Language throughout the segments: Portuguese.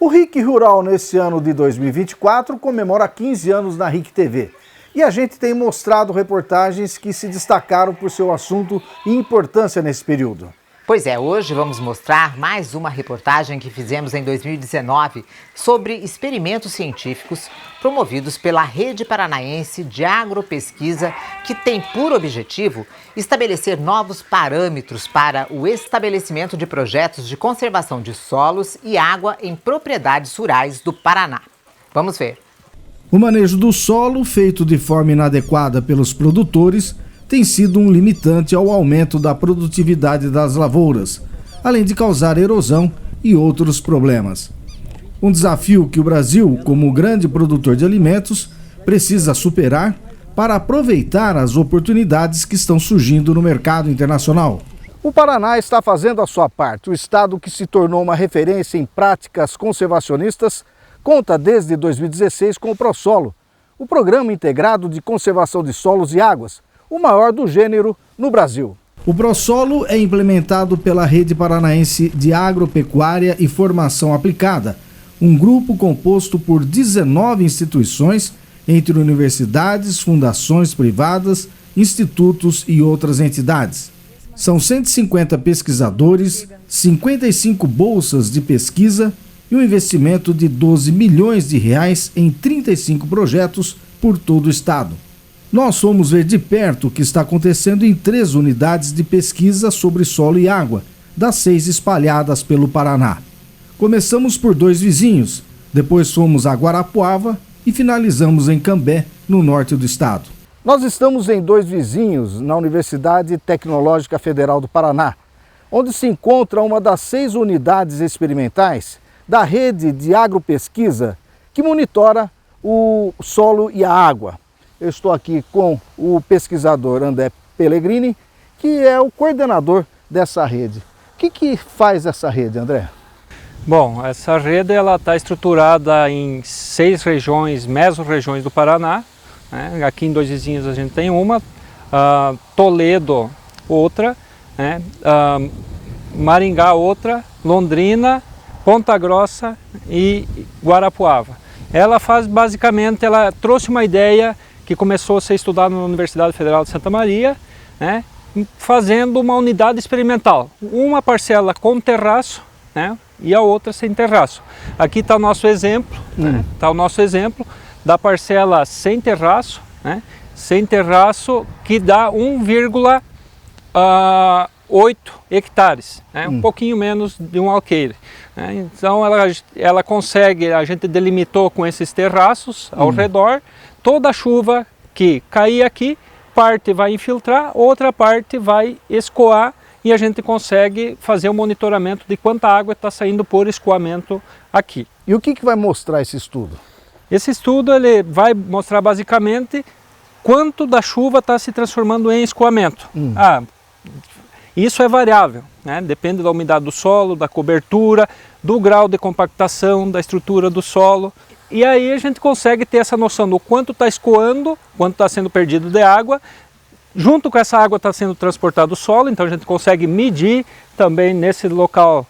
O RIC Rural, nesse ano de 2024, comemora 15 anos na RIC TV. E a gente tem mostrado reportagens que se destacaram por seu assunto e importância nesse período. Pois é, hoje vamos mostrar mais uma reportagem que fizemos em 2019 sobre experimentos científicos promovidos pela Rede Paranaense de Agropesquisa, que tem por objetivo estabelecer novos parâmetros para o estabelecimento de projetos de conservação de solos e água em propriedades rurais do Paraná. Vamos ver. O manejo do solo, feito de forma inadequada pelos produtores, tem sido um limitante ao aumento da produtividade das lavouras, além de causar erosão e outros problemas. Um desafio que o Brasil, como grande produtor de alimentos, precisa superar para aproveitar as oportunidades que estão surgindo no mercado internacional. O Paraná está fazendo a sua parte. O estado, que se tornou uma referência em práticas conservacionistas, conta desde 2016 com o ProSolo, o Programa Integrado de Conservação de Solos e Águas, o maior do gênero no Brasil. O ProSolo é implementado pela Rede Paranaense de Agropecuária e Formação Aplicada, um grupo composto por 19 instituições, entre universidades, fundações privadas, institutos e outras entidades. São 150 pesquisadores, 55 bolsas de pesquisa e um investimento de 12 milhões de reais em 35 projetos por todo o estado. Nós fomos ver de perto o que está acontecendo em 3 unidades de pesquisa sobre solo e água, das 6 espalhadas pelo Paraná. Começamos por 2 vizinhos, depois fomos a Guarapuava e finalizamos em Cambé, no norte do estado. Nós estamos em 2 vizinhos, na Universidade Tecnológica Federal do Paraná, onde se encontra uma das 6 unidades experimentais da rede de agropesquisa que monitora o solo e a água. Eu estou aqui com o pesquisador André Pellegrini, que é o coordenador dessa rede. O que faz essa rede, André? Bom, essa rede está estruturada em 6 regiões, mesorregiões do Paraná. Né? Aqui em 2 vizinhos a gente tem uma, Toledo outra, né? Maringá outra, Londrina, Ponta Grossa e Guarapuava. Ela faz basicamente, ela trouxe uma ideia que começou a ser estudado na Universidade Federal de Santa Maria, né, fazendo uma unidade experimental. Uma parcela com terraço, né, e a outra sem terraço. Aqui está o nosso exemplo, né, tá o nosso exemplo da parcela sem terraço, né, que dá 1,8 hectares, né, um pouquinho menos de um alqueire. Né. Então ela consegue, a gente delimitou com esses terraços ao redor. Toda a chuva que cair aqui, parte vai infiltrar, outra parte vai escoar e a gente consegue fazer o monitoramento de quanta água está saindo por escoamento aqui. E o que vai mostrar esse estudo? Esse estudo ele vai mostrar basicamente quanto da chuva está se transformando em escoamento. Isso é variável, né? Depende da umidade do solo, da cobertura, do grau de compactação, da estrutura do solo. E aí a gente consegue ter essa noção do quanto está escoando, quanto está sendo perdido de água. Junto com essa água está sendo transportado o solo, então a gente consegue medir também nesse local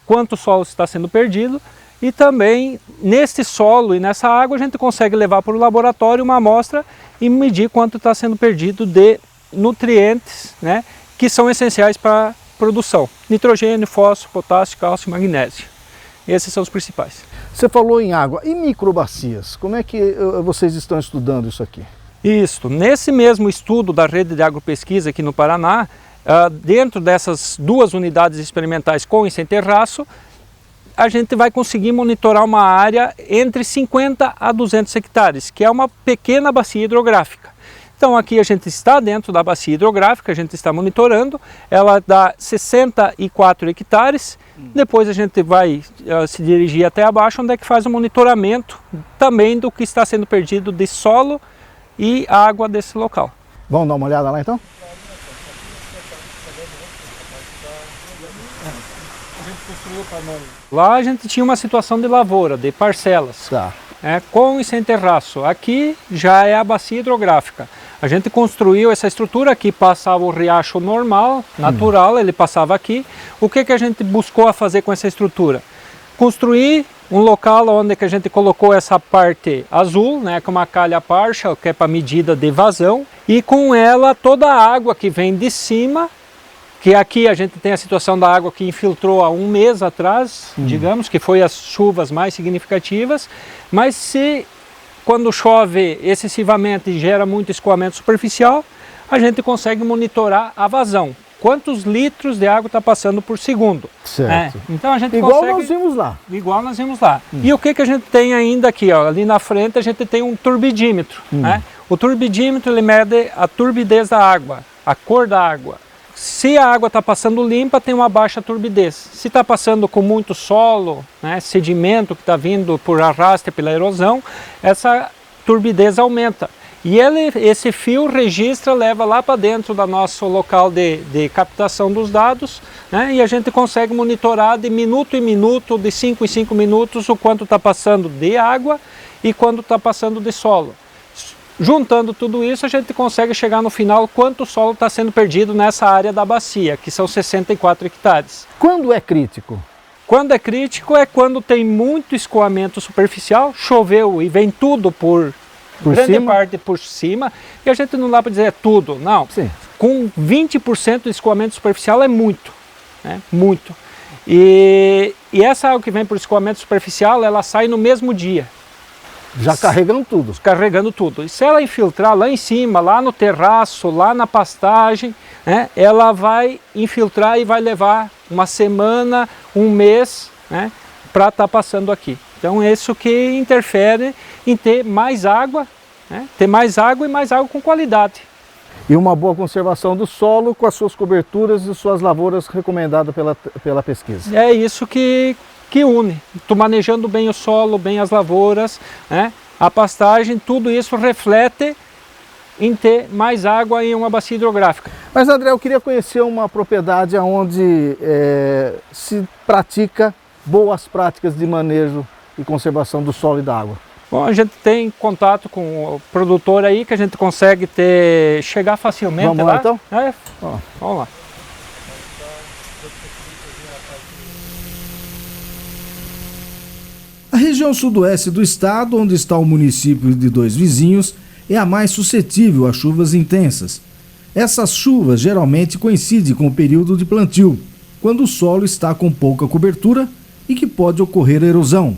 quanto solo está sendo perdido. E também nesse solo e nessa água a gente consegue levar para o laboratório uma amostra e medir quanto está sendo perdido de nutrientes, né, que são essenciais para a produção. Nitrogênio, fósforo, potássio, cálcio e magnésio. Esses são os principais. Você falou em água e microbacias. Como é que vocês estão estudando isso aqui? Isso. Nesse mesmo estudo da Rede de Agropesquisa aqui no Paraná, dentro dessas 2 unidades experimentais com e sem terraço, a gente vai conseguir monitorar uma área entre 50 a 200 hectares, que é uma pequena bacia hidrográfica. Então aqui a gente está dentro da bacia hidrográfica, a gente está monitorando, ela dá 64 hectares, depois a gente vai se dirigir até abaixo, onde é que faz o monitoramento também do que está sendo perdido de solo e água desse local. Vamos dar uma olhada lá então? Lá a gente tinha uma situação de lavoura, de parcelas. Tá. Com e sem terraço. Aqui já é a bacia hidrográfica. A gente construiu essa estrutura aqui, passava o riacho normal, natural, ele passava aqui. O que a gente buscou a fazer com essa estrutura? construir um local onde que a gente colocou essa parte azul, né, com uma calha parcha, que é para medida de vazão, e com ela toda a água que vem de cima, que aqui a gente tem a situação da água que infiltrou há um mês atrás, digamos, que foi as chuvas mais significativas, mas se quando chove excessivamente e gera muito escoamento superficial, a gente consegue monitorar a vazão. Quantos litros de água está passando por segundo. Certo. Então a gente igual consegue... nós vimos lá. Igual nós vimos lá. E o que a gente tem ainda aqui? Ó, ali na frente a gente tem um turbidímetro. Né? O turbidímetro ele mede a turbidez da água, a cor da água. Se a água está passando limpa, tem uma baixa turbidez. Se está passando com muito solo, né, sedimento que está vindo por arraste pela erosão, essa turbidez aumenta. E esse fio registra, leva lá para dentro do nosso local de captação dos dados, né, e a gente consegue monitorar de minuto em minuto, de 5 em 5 minutos, o quanto está passando de água e quanto está passando de solo. Juntando tudo isso, a gente consegue chegar no final quanto solo está sendo perdido nessa área da bacia, que são 64 hectares. Quando é crítico? Quando é crítico é quando tem muito escoamento superficial, choveu e vem tudo por grande cima? Parte por cima, e a gente não dá para dizer é tudo, não. Sim. Com 20% de escoamento superficial é muito, né? Muito. E essa água que vem por escoamento superficial, ela sai no mesmo dia. Já carregando tudo. Carregando tudo. E se ela infiltrar lá em cima, lá no terraço, lá na pastagem, né, ela vai infiltrar e vai levar uma semana, um mês, né, para estar passando aqui. Então isso que interfere em ter mais água, né, ter mais água e mais água com qualidade. E uma boa conservação do solo com as suas coberturas e suas lavouras recomendadas pela pesquisa. É isso que une. Tu manejando bem o solo, bem as lavouras, né, a pastagem, tudo isso reflete em ter mais água em uma bacia hidrográfica. Mas André, eu queria conhecer uma propriedade onde se pratica boas práticas de manejo e conservação do solo e da água. Bom, a gente tem contato com o produtor aí, que a gente consegue chegar facilmente. Vamos lá então? Vamos lá. A região sudoeste do estado, onde está o município de Dois Vizinhos, é a mais suscetível a chuvas intensas. Essas chuvas geralmente coincidem com o período de plantio, quando o solo está com pouca cobertura e que pode ocorrer erosão,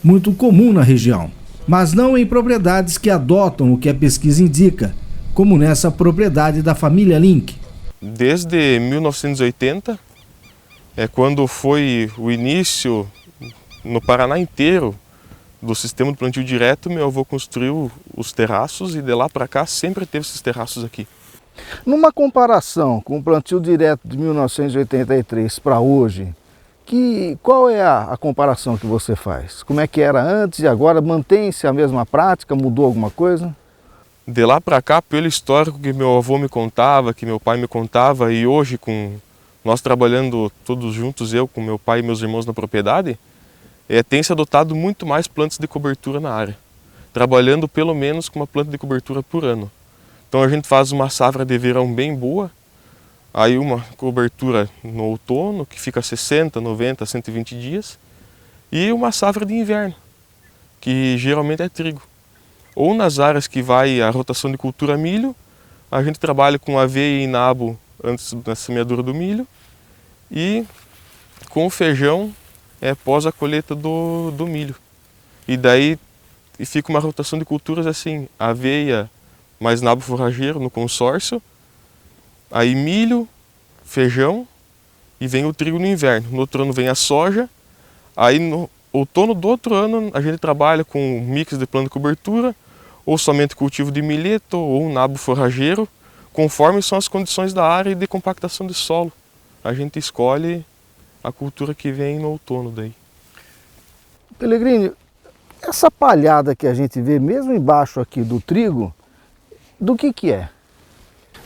muito comum na região, mas não em propriedades que adotam o que a pesquisa indica, como nessa propriedade da família Link. Desde 1980, quando foi o início no Paraná inteiro do sistema de plantio direto, meu avô construiu os terraços e de lá para cá sempre teve esses terraços aqui. Numa comparação com o plantio direto de 1983 para hoje, qual é a comparação que você faz? Como é que era antes e agora? Mantém-se a mesma prática? Mudou alguma coisa? De lá para cá, pelo histórico que meu avô me contava, que meu pai me contava, e hoje com nós trabalhando todos juntos, eu com meu pai e meus irmãos na propriedade, tem se adotado muito mais plantas de cobertura na área, trabalhando pelo menos com uma planta de cobertura por ano. Então a gente faz uma safra de verão bem boa, aí uma cobertura no outono, que fica 60, 90, 120 dias, e uma safra de inverno, que geralmente é trigo. Ou nas áreas que vai a rotação de cultura milho, a gente trabalha com aveia e nabo antes da semeadura do milho, e com o feijão pós a colheita do milho. E daí fica uma rotação de culturas assim, aveia mais nabo forrageiro no consórcio, aí milho, feijão e vem o trigo no inverno. No outro ano vem a soja, aí no outono do outro ano a gente trabalha com um mix de planta de cobertura, ou somente cultivo de milheto ou um nabo forrageiro, conforme são as condições da área e de compactação de solo. A gente escolhe a cultura que vem no outono daí. Pellegrini, essa palhada que a gente vê mesmo embaixo aqui do trigo, do que é?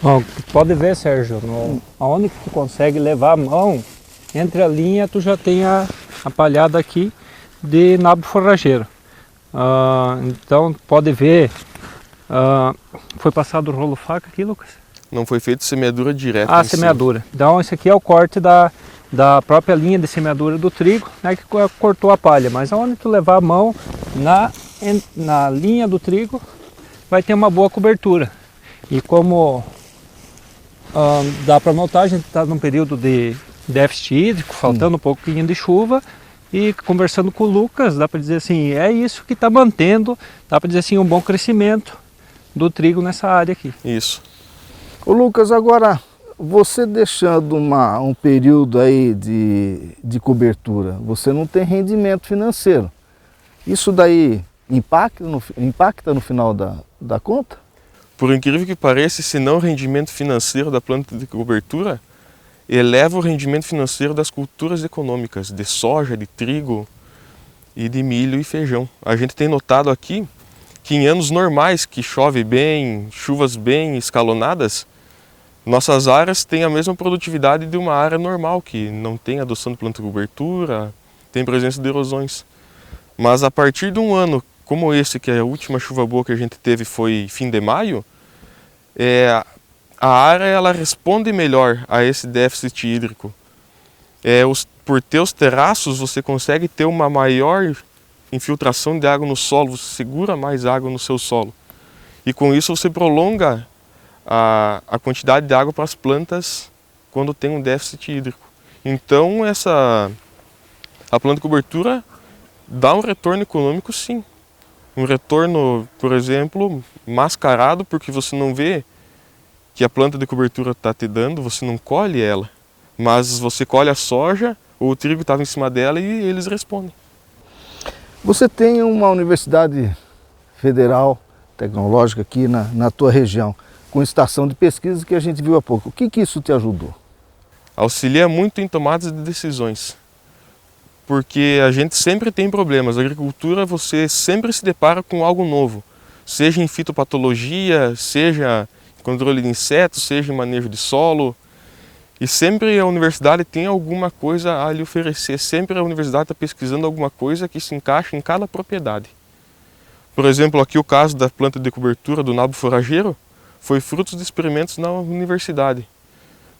Bom, pode ver, Sérgio, aonde que tu consegue levar a mão, entre a linha tu já tem a palhada aqui de nabo forrageiro. Então pode ver, foi passado o rolo faca aqui, Lucas? Não foi feito semeadura direta. Semeadura. Então esse aqui é o corte da própria linha de semeadura do trigo, né, que cortou a palha. Mas aonde tu levar a mão na linha do trigo, vai ter uma boa cobertura. E como dá para notar, a gente está num período de déficit hídrico, faltando um pouquinho de chuva, e conversando com o Lucas, dá para dizer assim, é isso que está mantendo, dá para dizer assim, um bom crescimento do trigo nessa área aqui. Isso. Ô Lucas, agora, você deixando um período aí de cobertura, você não tem rendimento financeiro. Isso daí impacta no final da conta? Por incrível que pareça, esse não rendimento financeiro da planta de cobertura eleva o rendimento financeiro das culturas econômicas, de soja, de trigo e de milho e feijão. A gente tem notado aqui que em anos normais, que chove bem, chuvas bem escalonadas, nossas áreas têm a mesma produtividade de uma área normal, que não tem adoção de planta de cobertura, tem presença de erosões. Mas a partir de um ano como esse, que a última chuva boa que a gente teve foi fim de maio, a área ela responde melhor a esse déficit hídrico. Por ter os terraços, você consegue ter uma maior infiltração de água no solo, você segura mais água no seu solo. E com isso você prolonga a quantidade de água para as plantas quando tem um déficit hídrico. Então a planta de cobertura dá um retorno econômico, sim. Um retorno, por exemplo, mascarado, porque você não vê que a planta de cobertura está te dando, você não colhe ela, mas você colhe a soja ou o trigo estava em cima dela e eles respondem. Você tem uma universidade federal tecnológica aqui na tua região, com estação de pesquisa que a gente viu há pouco. O que isso te ajudou? Auxilia muito em tomadas de decisões, porque a gente sempre tem problemas. Na agricultura você sempre se depara com algo novo, seja em fitopatologia, seja em controle de insetos, seja em manejo de solo. E sempre a universidade tem alguma coisa a lhe oferecer, sempre a universidade está pesquisando alguma coisa que se encaixa em cada propriedade. Por exemplo, aqui o caso da planta de cobertura do nabo forageiro foi fruto de experimentos na universidade.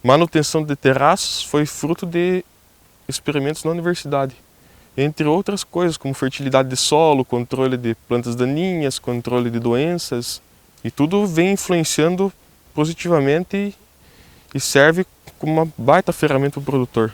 Manutenção de terraços foi fruto de experimentos na universidade. Entre outras coisas, como fertilidade de solo, controle de plantas daninhas, controle de doenças. E tudo vem influenciando positivamente e serve como uma baita ferramenta para o produtor.